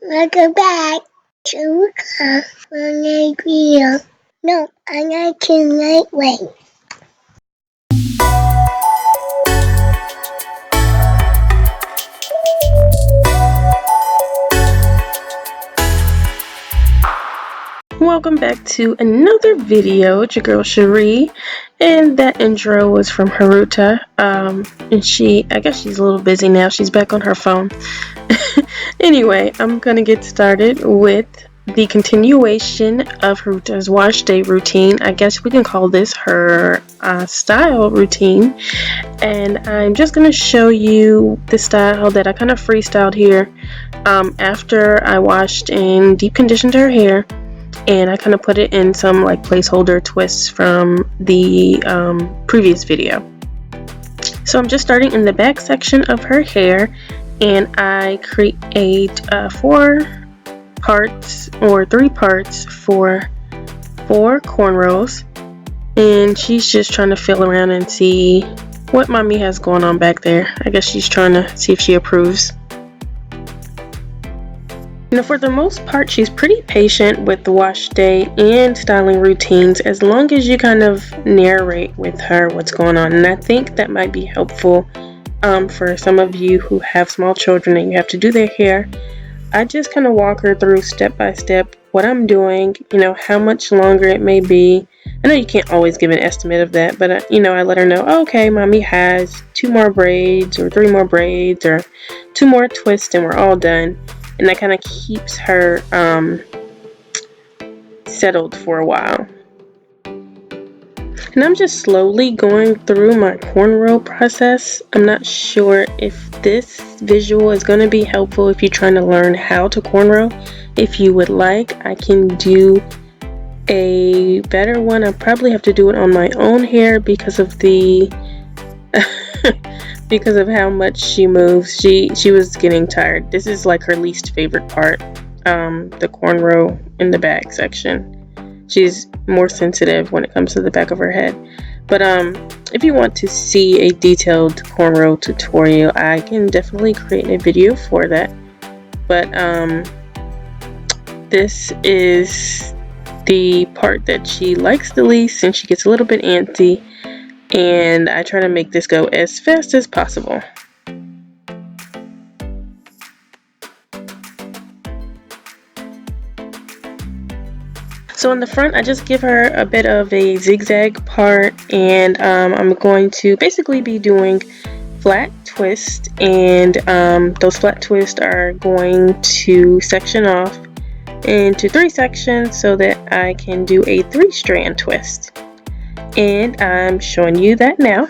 Welcome back to Night Video. No, I like to night way. Welcome back to another video. It's your girl Cherie, and that intro was from Haruta. And I guess she's a little busy now. She's back on her phone. Anyway, I'm gonna get started with the continuation of Haruta's wash day routine. I guess we can call this her style routine. And I'm just gonna show you the style that I kind of freestyled here after I washed and deep conditioned her hair. And I kind of put it in some like placeholder twists from the previous video. So I'm just starting in the back section of her hair, and I create 4 parts or 3 parts for 4 cornrows. And she's just trying to feel around and see what mommy has going on back there. I guess she's trying to see if she approves. Now, for the most part, she's pretty patient with the wash day and styling routines as long as you kind of narrate with her what's going on. And I think that might be helpful for some of you who have small children and you have to do their hair. I just kind of walk her through step by step what I'm doing, how much longer it may be. I know you can't always give an estimate of that, but I let her know, oh, okay, mommy has 2 more braids or 3 more braids or 2 more twists and we're all done. And that kind of keeps her settled for a while. And I'm just slowly going through my cornrow process. I'm not sure if this visual is going to be helpful if you're trying to learn how to cornrow. If you would like, I can do a better one. I probably have to do it on my own hair because of the because of how much she moves. She was getting tired. This is like her least favorite part, the cornrow in the back section. She's more sensitive when it comes to the back of her head. But if you want to see a detailed cornrow tutorial, I can definitely create a video for that. But this is the part that she likes the least, and she gets a little bit antsy. And I try to make this go as fast as possible. So in the front, I just give her a bit of a zigzag part, and I'm going to basically be doing flat twists, and those flat twists are going to section off into 3 sections so that I can do a 3-strand twist. And I'm showing you that now.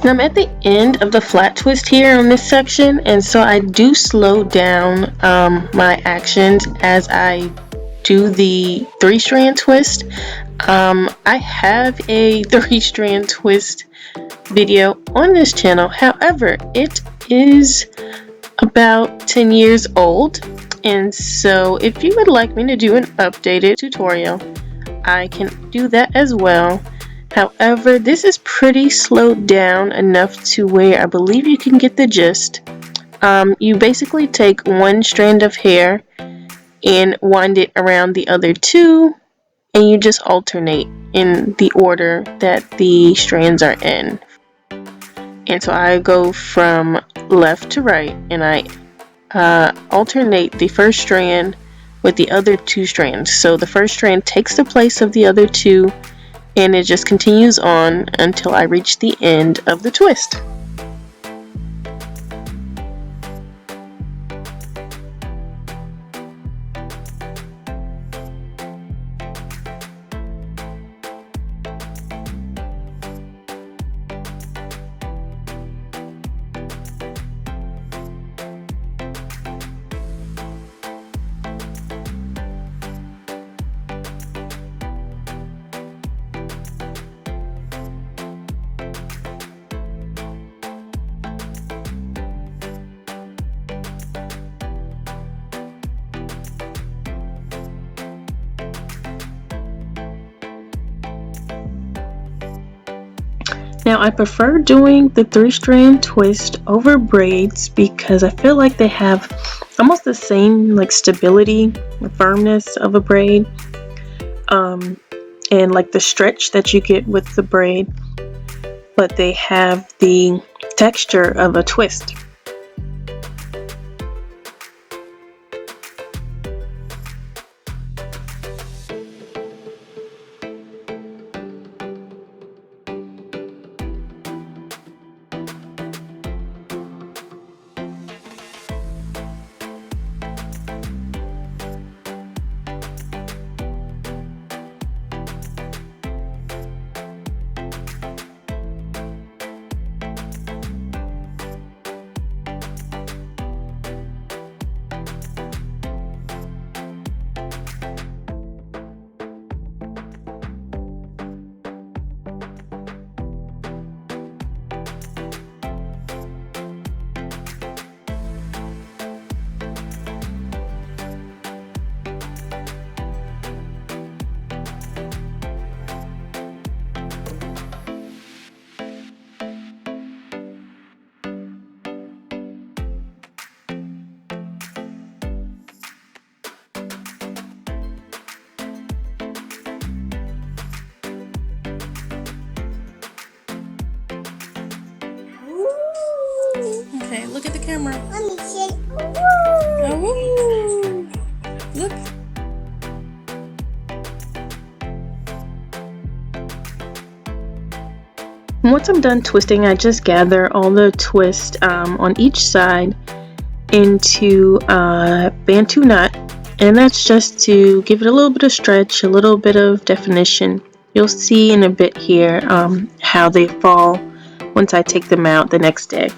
I'm at the end of the flat twist here on this section, and so I do slow down my actions as I do the 3-strand twist. I have a 3-strand twist video on this channel. However, it is about 10 years old, and so if you would like me to do an updated tutorial, I can do that as well. However, this is pretty slowed down enough to where I believe you can get the gist. You basically take 1 strand of hair and wind it around the other 2, and you just alternate in the order that the strands are in. And so I go from left to right, and I alternate the first strand with the other 2 strands. So the first strand takes the place of the other 2, and it just continues on until I reach the end of the twist. Now I prefer doing the 3-strand twist over braids because I feel like they have almost the same like stability, the firmness of a braid, and like the stretch that you get with the braid, but they have the texture of a twist. Okay, look at the camera. Mommy said, Oh, look. Once I'm done twisting, I just gather all the twist on each side into a Bantu knot, and that's just to give it a little bit of stretch, a little bit of definition. You'll see in a bit here how they fall once I take them out the next day.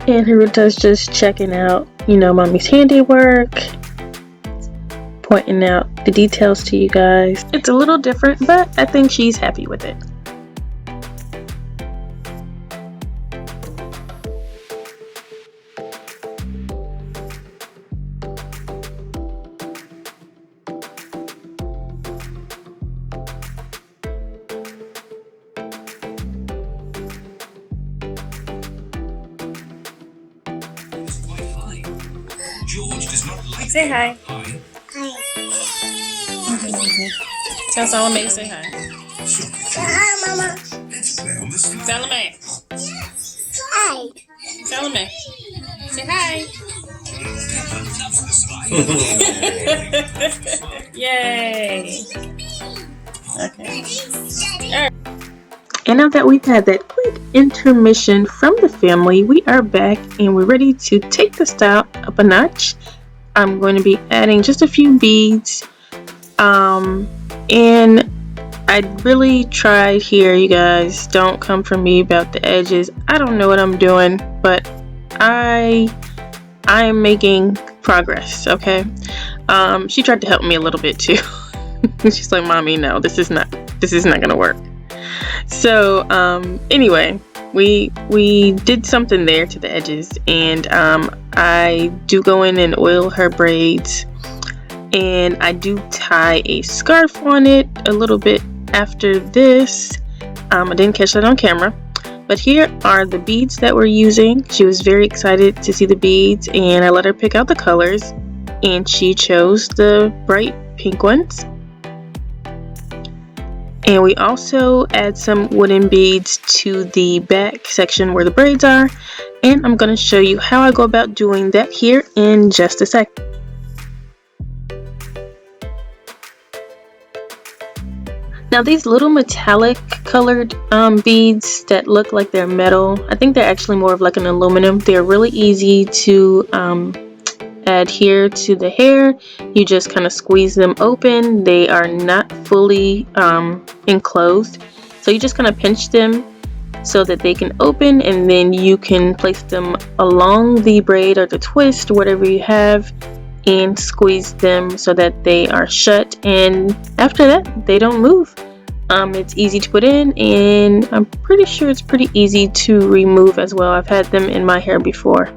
And Haruta's just checking out, mommy's handiwork, pointing out the details to you guys. It's a little different, but I think she's happy with it. George does not like Say hi. Hi. Tell Salome, say hi. hi, Mama. Let's play on the slide. Salome, Hi. Salome, say hi. Yay. Okay. And now that we've had that quick intermission from the family, we are back and we're ready to take the style up a notch. I'm going to be adding just a few beads. And I really tried here, you guys. Don't come for me about the edges. I don't know what I'm doing, but I am making progress, okay? She tried to help me a little bit too. She's like, Mommy, no, this is not gonna work. So anyway, we did something there to the edges, and I do go in and oil her braids, and I do tie a scarf on it a little bit after this. I didn't catch that on camera, but here are the beads that we're using. She was very excited to see the beads, and I let her pick out the colors, and she chose the bright pink ones. And we also add some wooden beads to the back section where the braids are, and I'm going to show you how I go about doing that here in just a sec. Now these little metallic colored beads that look like they're metal, I think they're actually more of like an aluminum. They're really easy to adhere to the hair. You just kind of squeeze them open. They are not fully enclosed, so you just kind of pinch them so that they can open, and then you can place them along the braid or the twist, whatever you have, and squeeze them so that they are shut, and after that they don't move. It's easy to put in, and I'm pretty sure it's pretty easy to remove as well. I've had them in my hair before.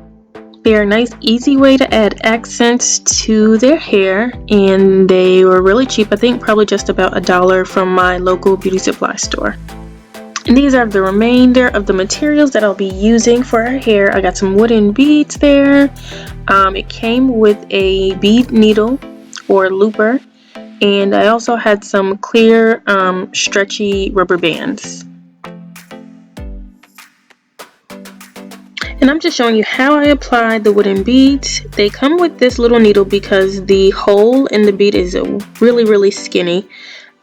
They're a nice, easy way to add accents to their hair, and they were really cheap. I think probably just about $1 from my local beauty supply store. And these are the remainder of the materials that I'll be using for our hair. I got some wooden beads there. It came with a bead needle or looper, and I also had some clear stretchy rubber bands. And I'm just showing you how I applied the wooden beads. They come with this little needle because the hole in the bead is really skinny,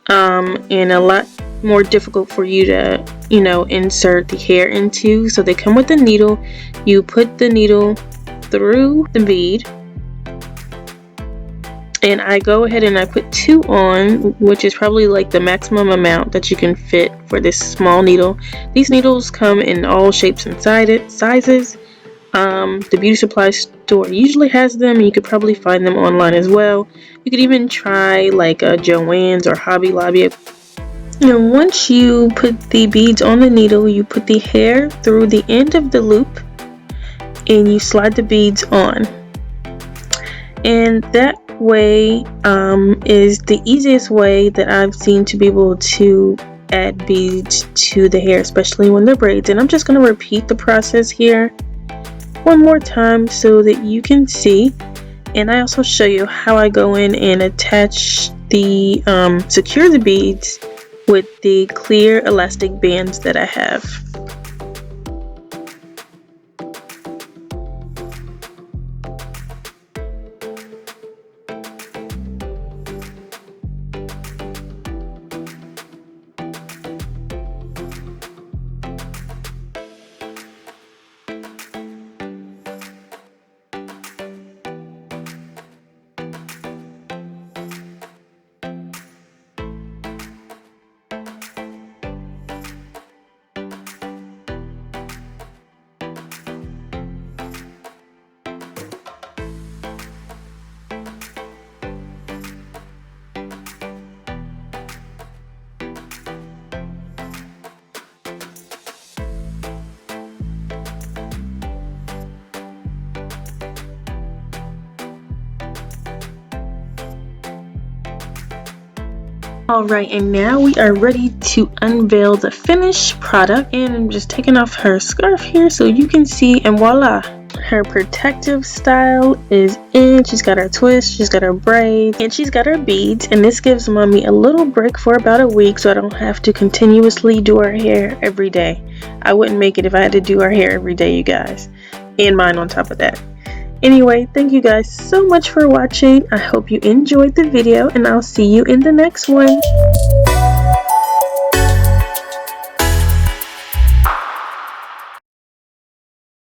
and a lot more difficult for you to, insert the hair into. So they come with the needle. You put the needle through the bead, and I go ahead and I put 2 on, which is probably like the maximum amount that you can fit for this small needle. These needles come in all shapes and sizes. The beauty supply store usually has them, and you could probably find them online as well. You could even try like a Joann's or Hobby Lobby. And once you put the beads on the needle, you put the hair through the end of the loop and you slide the beads on. And that way is the easiest way that I've seen to be able to add beads to the hair, especially when they're braids. And I'm just going to repeat the process here one more time so that you can see. And I also show you how I go in and attach the secure the beads with the clear elastic bands that I have. Alright, and now we are ready to unveil the finished product. And I'm just taking off her scarf here so you can see, and voila! Her protective style is in. She's got her twist, she's got her braids, and she's got her beads. And this gives mommy a little break for about a week so I don't have to continuously do her hair every day. I wouldn't make it if I had to do her hair every day, you guys. And mine on top of that. Anyway, thank you guys so much for watching. I hope you enjoyed the video, and I'll see you in the next one.